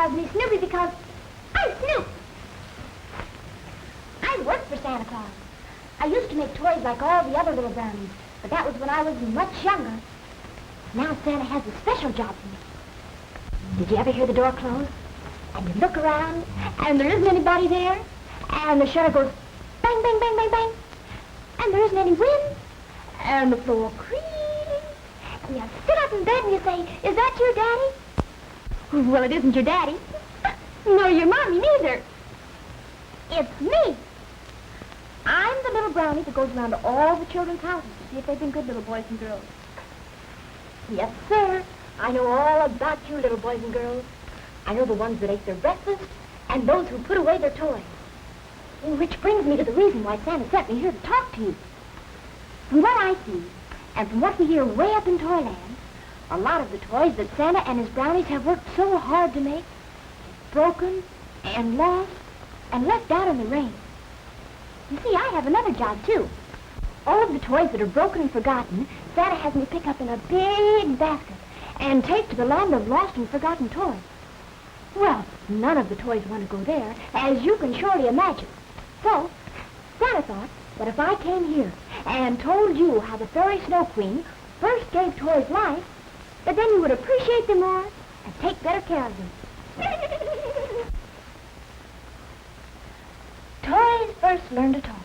calls me Snoopy because I'm Snoop. I work for Santa Claus. I used to make toys like all the other little brownies, but that was when I was much younger. Now Santa has a special job for me. Did you ever hear the door close? And you look around, and there isn't anybody there, and the shutter goes bang, bang, bang, bang, bang, and there isn't any wind, and the floor creaks, and you sit up in bed and you say, is that your daddy? Well, it isn't your daddy. Nor your mommy, neither. It's me. I'm the little brownie that goes around to all the children's houses to see if they've been good little boys and girls. Yes, sir. I know all about you little boys and girls. I know the ones that ate their breakfast and those who put away their toys. Which brings me to the reason why Santa sent me here to talk to you. From what I see, and from what we hear way up in Toyland, a lot of the toys that Santa and his brownies have worked so hard to make, broken and lost and left out in the rain. You see, I have another job, too. All of the toys that are broken and forgotten, Santa has me pick up in a big basket and take to the land of lost and forgotten toys. Well, none of the toys want to go there, as you can surely imagine. So, Santa thought that if I came here and told you how the Fairy Snow Queen first gave toys life, that then you would appreciate them more and take better care of them. Toys first learned to talk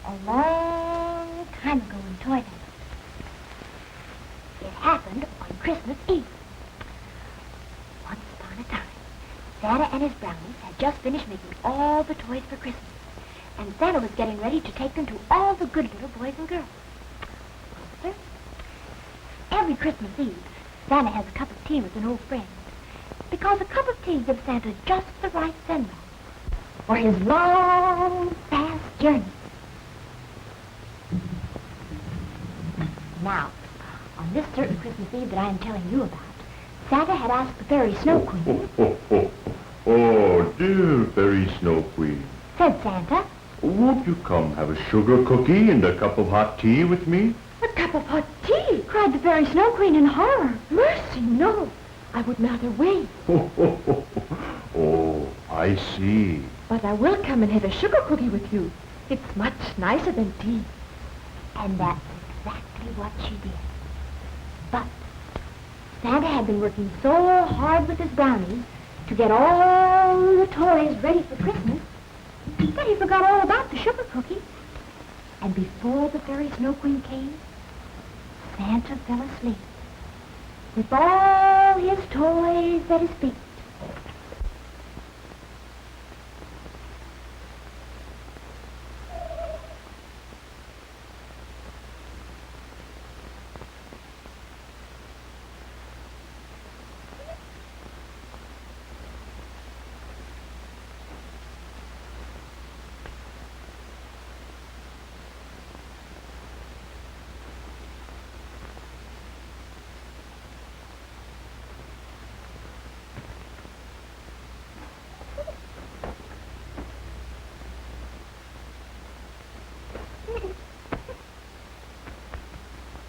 a long time ago in Toyland. It happened on Christmas Eve. Once upon a time, Santa and his brownies had just finished making all the toys for Christmas, and Santa was getting ready to take them to all the good little boys and girls. Well, sir, every Christmas Eve, Santa has a cup of tea with an old friend, because a cup of tea gives Santa just the right send-off for his long, fast journey. Now, on this certain Christmas Eve that I am telling you about, Santa had asked the Fairy Snow Queen. Oh, dear Fairy Snow Queen. Said Santa. Won't you come have a sugar cookie and a cup of hot tea with me? A cup of hot tea, cried the Fairy Snow Queen in horror. Mercy, no. I would rather wait. Oh, I see. But I will come and have a sugar cookie with you. It's much nicer than tea. And that's exactly what she did. But Santa had been working so hard with his brownies to get all the toys ready for Christmas that he forgot all about the sugar cookie. And before the Fairy Snow Queen came, Santa fell asleep with all his toys at his feet.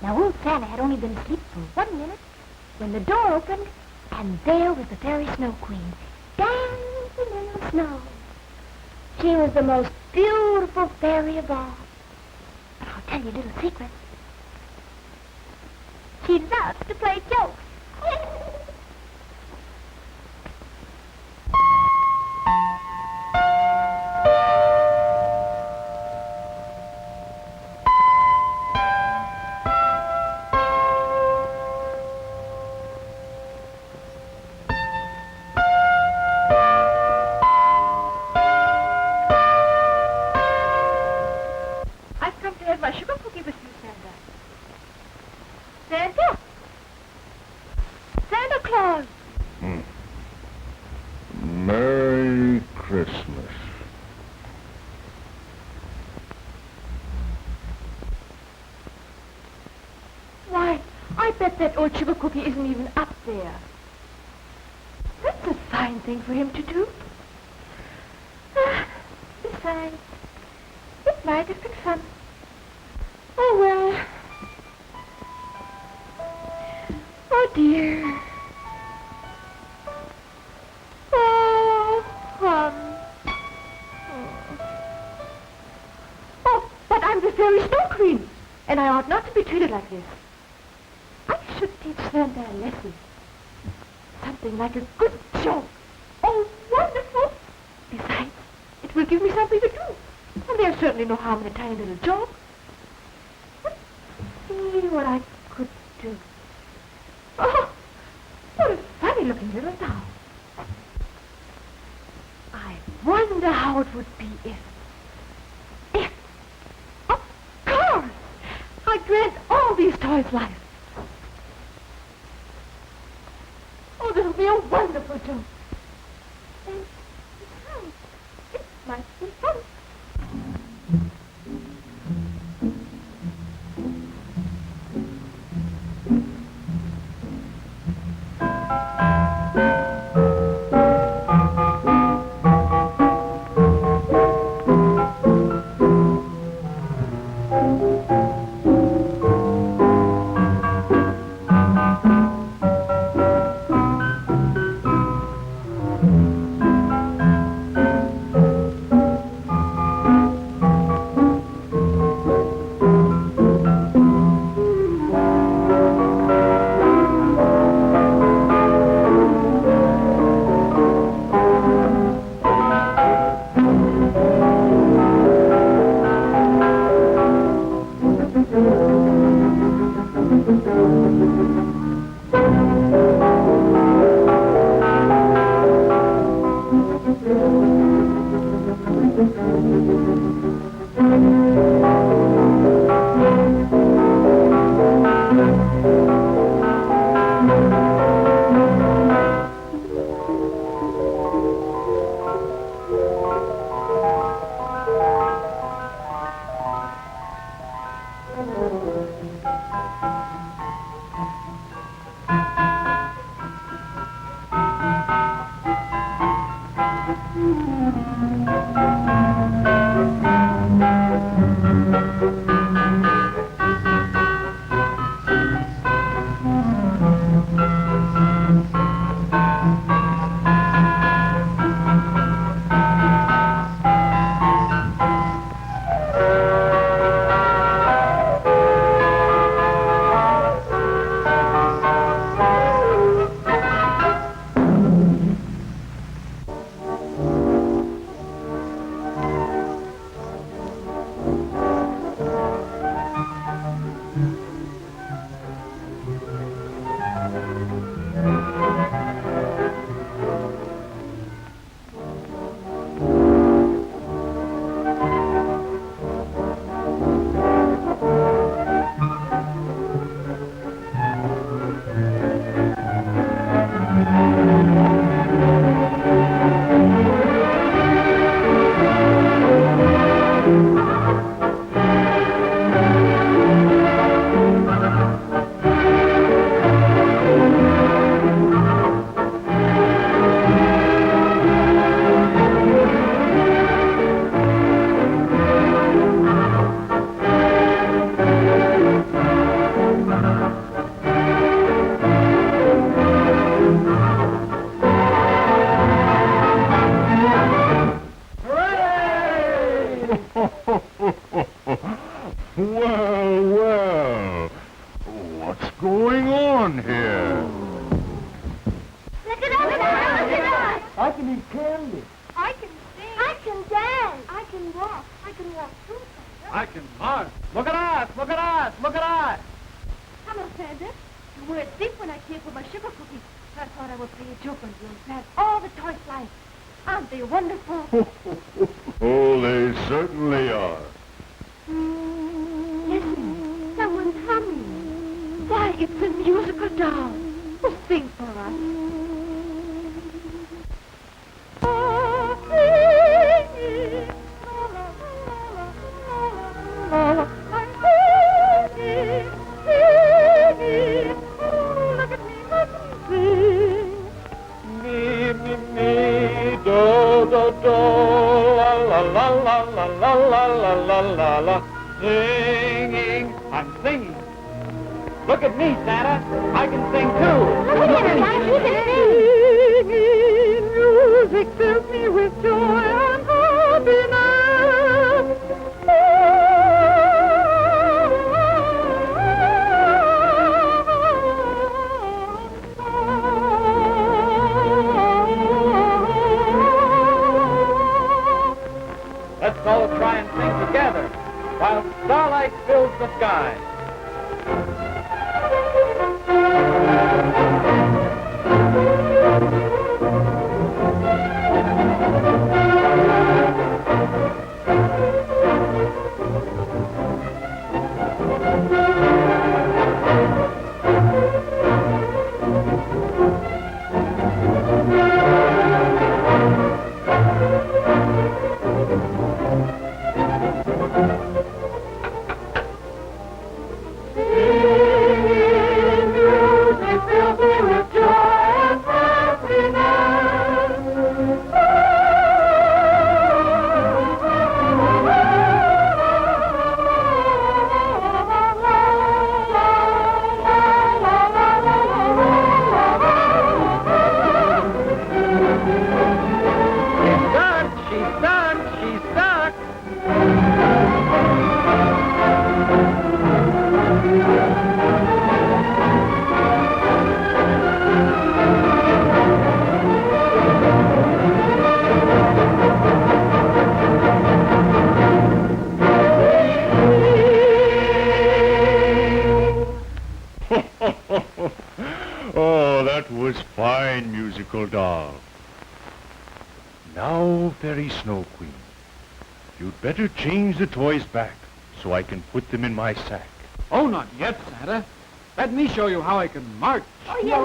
Now, old Santa had only been asleep for 1 minute when the door opened, and there was the Fairy Snow Queen, dancing in the snow. She was the most beautiful fairy of all. But I'll tell you a little secret. She loves to play jokes. My sugar cookie with you, Santa. Santa? Santa Claus! Merry Christmas. Why, I bet that old sugar cookie isn't even up there. That's a fine thing for him to do. Besides, it might have been fun. Oh, well. Oh, dear. Oh. I'm the fairy snow queen, and I ought not to be treated like this. I should teach Santa a lesson. Something like a good joke. Oh, wonderful! Besides, it will give me something to do. And there's certainly no harm in a tiny little joke. Let's see what I could do. Oh, what a funny-looking little doll. I wonder how it would be if, of course, I grant all these toys life. Oh, this will be a wonderful joke. And besides, it might be fun. Fills me with joy and happiness. while starlight fills the sky. Oh, that was fine, musical doll. Now, Fairy Snow Queen, you'd better change the toys back so I can put them in my sack. Oh, not yet, Santa. Let me show you how I can march. Oh, yes.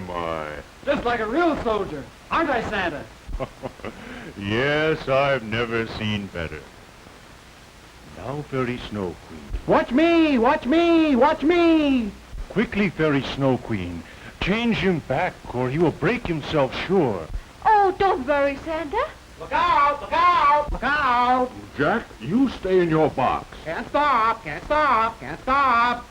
My. Just like a real soldier. Aren't I, Santa? Yes, I've never seen better. Now, Fairy Snow Queen. Watch me! Watch me! Watch me! Quickly, Fairy Snow Queen. Change him back or he will break himself sure. Oh, don't worry, Santa. Look out! Look out! Look out! Jack, you stay in your box. Can't stop! Can't stop! Can't stop!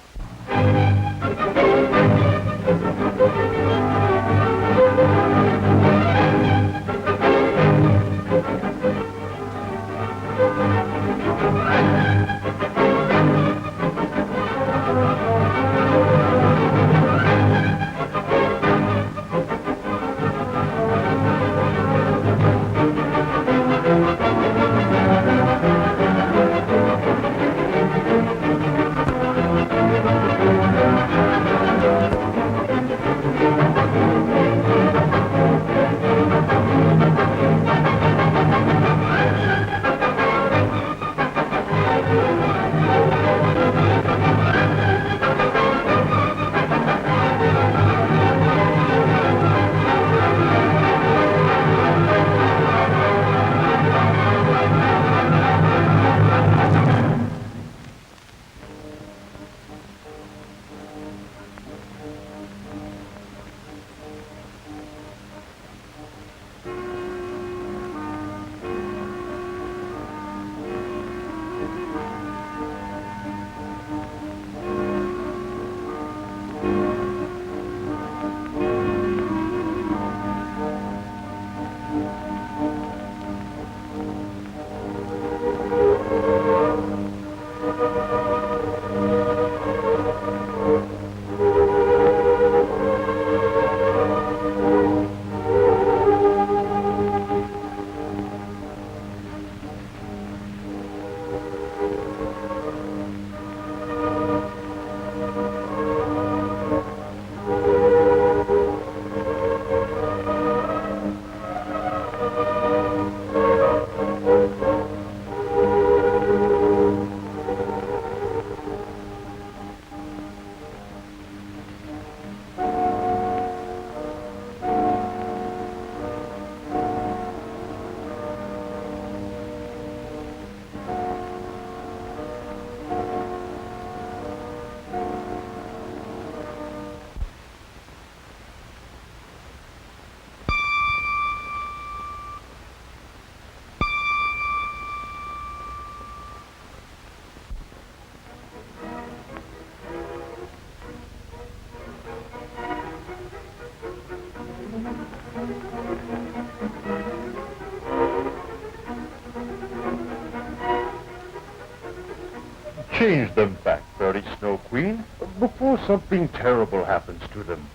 change them back, Fairy Snow Queen, before something terrible happens to them.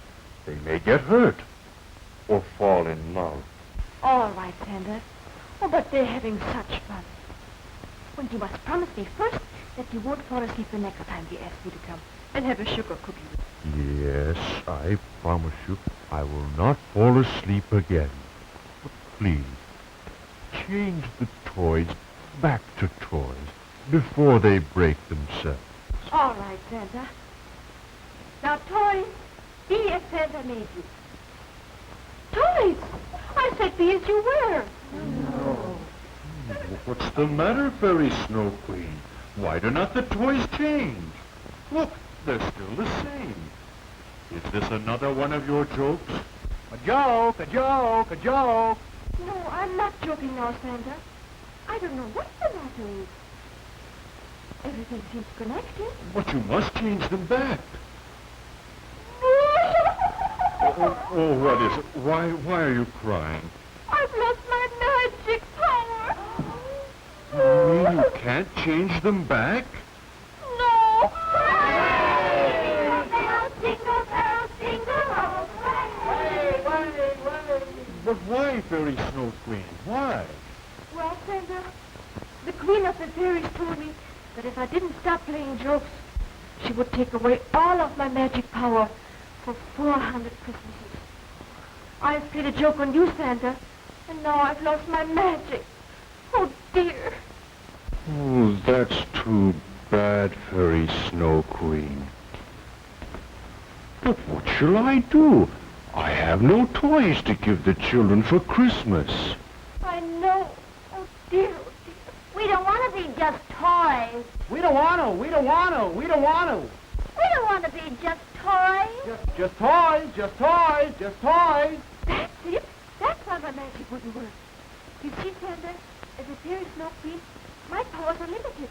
They may get hurt or fall in love. All right, Santa. Oh, but they're having such fun. Well, you must promise me first that you won't fall asleep the next time we ask you to come and have a sugar cookie with you. Yes, I promise you I will not fall asleep again. But please, change the toys back to toys before they break themselves. All right, Santa. Now, toys, be as Santa made you. Toys! I said be as you were. No. What's the matter, Fairy Snow Queen? Why do not the toys change? Look, they're still the same. Is this another one of your jokes? A joke, a joke, a joke. No, I'm not joking now, Santa. I don't know what the matter is. Everything seems connected. But you must change them back. Oh, what is it? Why are you crying? I've lost my magic power. You mean you can't change them back? No. But why, Fairy Snow Queen? Why? Well, Santa, the Queen of the Fairies told me that if I didn't stop playing jokes, she would take away all of my magic power for 400 Christmases. I've played a joke on you, Santa, and now I've lost my magic. Oh, dear. Oh, that's too bad, Fairy Snow Queen. But what shall I do? I have no toys to give the children for Christmas. I know. Oh, dear, oh, dear. We don't want to be just toys. We don't want to, we don't want to, we don't want to. We don't want to be just toys. Just toys, just toys, just toys. That's it. That's why my magic wouldn't work. You see, Santa, as a fairy snow queen, my powers are limited.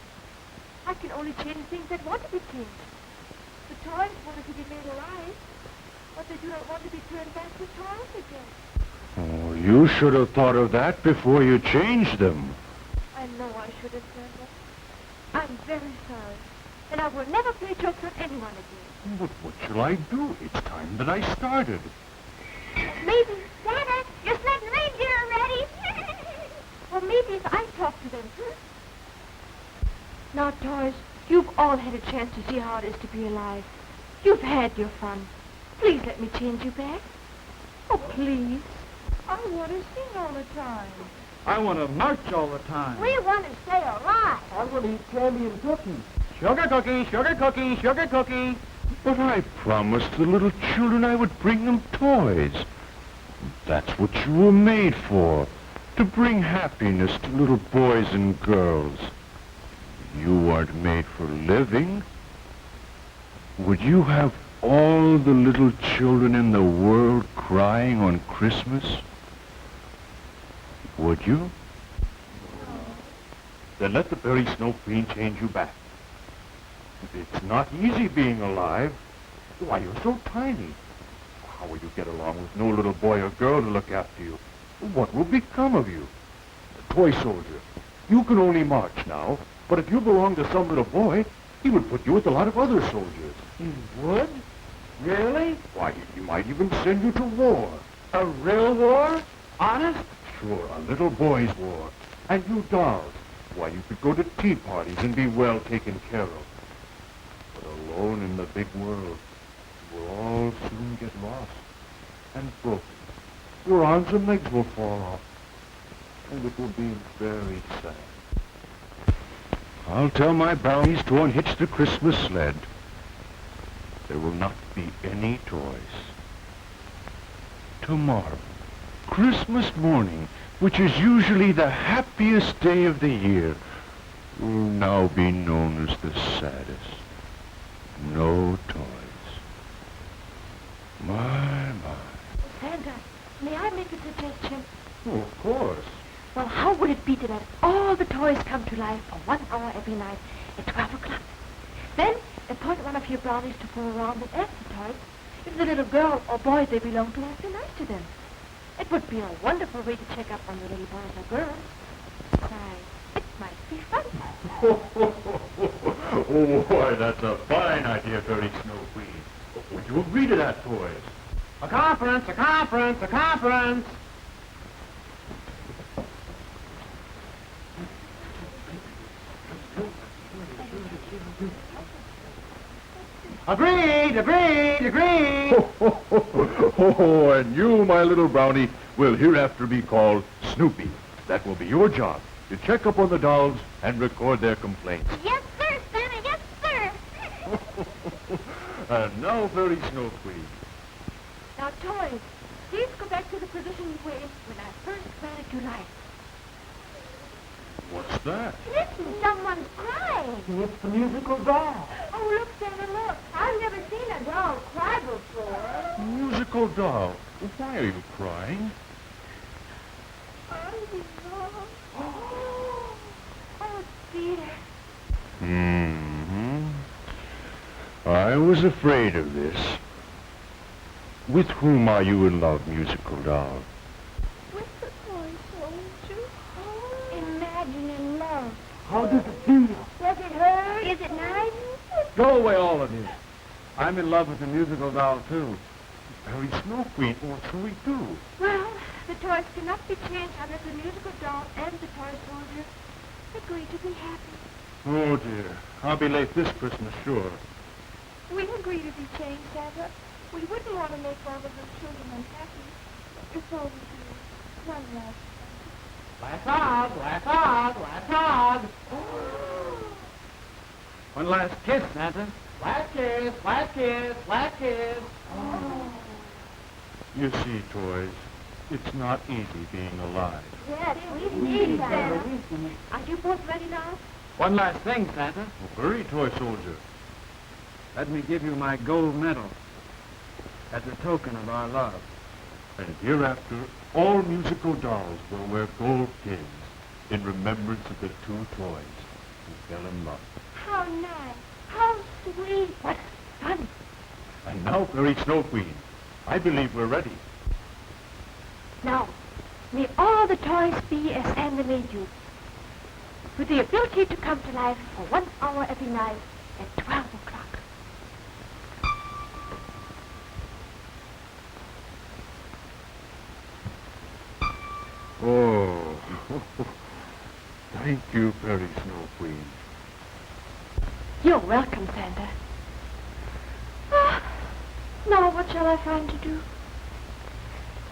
I can only change things that want to be changed. The toys want to be made alive, but they do not want to be turned back to toys again. Oh, you should have thought of that before you changed them. I know I should have, Santa. I'm very sorry, and I will never play jokes on anyone again. But what shall I do? It's time that I started. Maybe, Santa, your sled and reindeer are ready. or maybe if I talk to them. Now, toys, you've all had a chance to see how it is to be alive. You've had your fun. Please let me change you back. Oh, please. I want to sing all the time. I want to march all the time. We want to stay alive. I want to eat candy and cookies. Sugar cookie, sugar cookie, sugar cookie. But I promised the little children I would bring them toys. That's what you were made for, to bring happiness to little boys and girls. You weren't made for living. Would you have all the little children in the world crying on Christmas? Would you? Then let the Fairy Snow Queen change you back. It's not easy being alive. Why, you're so tiny. How will you get along with no little boy or girl to look after you? What will become of you? A toy soldier. You can only march now, but if you belong to some little boy, he would put you with a lot of other soldiers. He would? Really? Why, he might even send you to war. A real war? Honest? Sure, a little boy's war. And you dolls, why, you could go to tea parties and be well taken care of. But alone in the big world, you will all soon get lost and broken. Your arms and legs will fall off, and it will be very sad. I'll tell my brownies to unhitch the Christmas sled. There will not be any toys. Tomorrow, Christmas morning, which is usually the happiest day of the year, will now be known as the saddest. No toys. My. Santa, may I make a suggestion? Oh, of course. Well, how would it be to let all the toys come to life for 1 hour every night at 12 o'clock? Then, appoint one of your brownies to go around and ask the toys if the little girl or boy they belong to has been nice to them. It would be a wonderful way to check up on the little boys or girls. Besides, it might be fun. Oh, boy, that's a fine idea, Fairy Snow Queen. Would you agree to that, boys? A conference, a conference, a conference. Agreed, agreed, agreed. Oh, and you, my little brownie, will hereafter be called Snoopy. That will be your job, to check up on the dolls and record their complaints. Yes, sir, Santa, yes, sir. And now, Fairy Snow Queen. Now, toys, please go back to the position you were in when I first planted your life. What's that? Listen, someone's crying. It's the musical doll. Oh, look, Santa, look. I've never seen a doll cry before. Musical doll. Why are you crying? Oh, dear. Mm-hmm. I was afraid of this. With whom are you in love, musical doll? With the toy soldier. Oh, imagine in love. How does it feel? Does it hurt? Is it nice? Go away, all of you. I'm in love with the musical doll, too. Fairy Snow Queen, what shall we do? Well, the toys cannot be changed unless the musical doll and the toy soldier agree to be happy. Oh, dear. I'll be late this Christmas, sure. We agree to be changed, Santa. We wouldn't want to make all of the children unhappy. It's all we do. One last Last hug, last hug, last hug. One last kiss, Santa. Last kiss, last kiss, last kiss. You see, toys, it's not easy being alive. Yes, we need Santa. Are you both ready now? One last thing, Santa. Oh, hurry, toy soldier. Let me give you my gold medal as a token of our love. And hereafter, all musical dolls will wear gold pins in remembrance of the two toys who fell in love. How nice. How sweet. What fun. And now, Fairy Snow Queen, I believe we're ready. Now, may all the toys be as Santa made you, with the ability to come to life for 1 hour every night at 12 o'clock. Oh, thank you, Fairy Snow Queen. You're welcome, Santa. Ah, now what shall I find to do?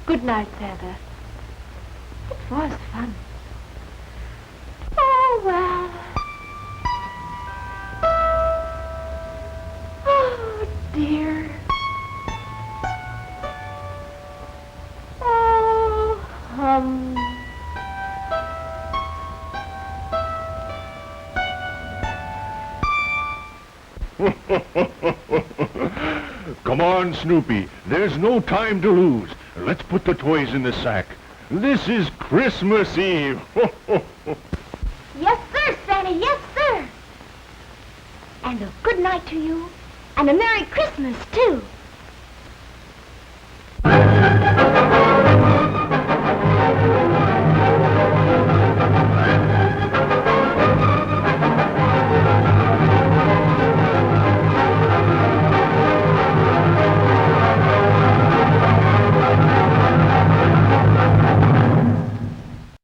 Good night, Santa. It was fun. Oh, well. Oh, dear. Oh, Come on, Snoopy. There's no time to lose. Let's put the toys in the sack. This is Christmas Eve. Yes, sir, Santa, yes, sir. And a good night to you, and a Merry Christmas, too.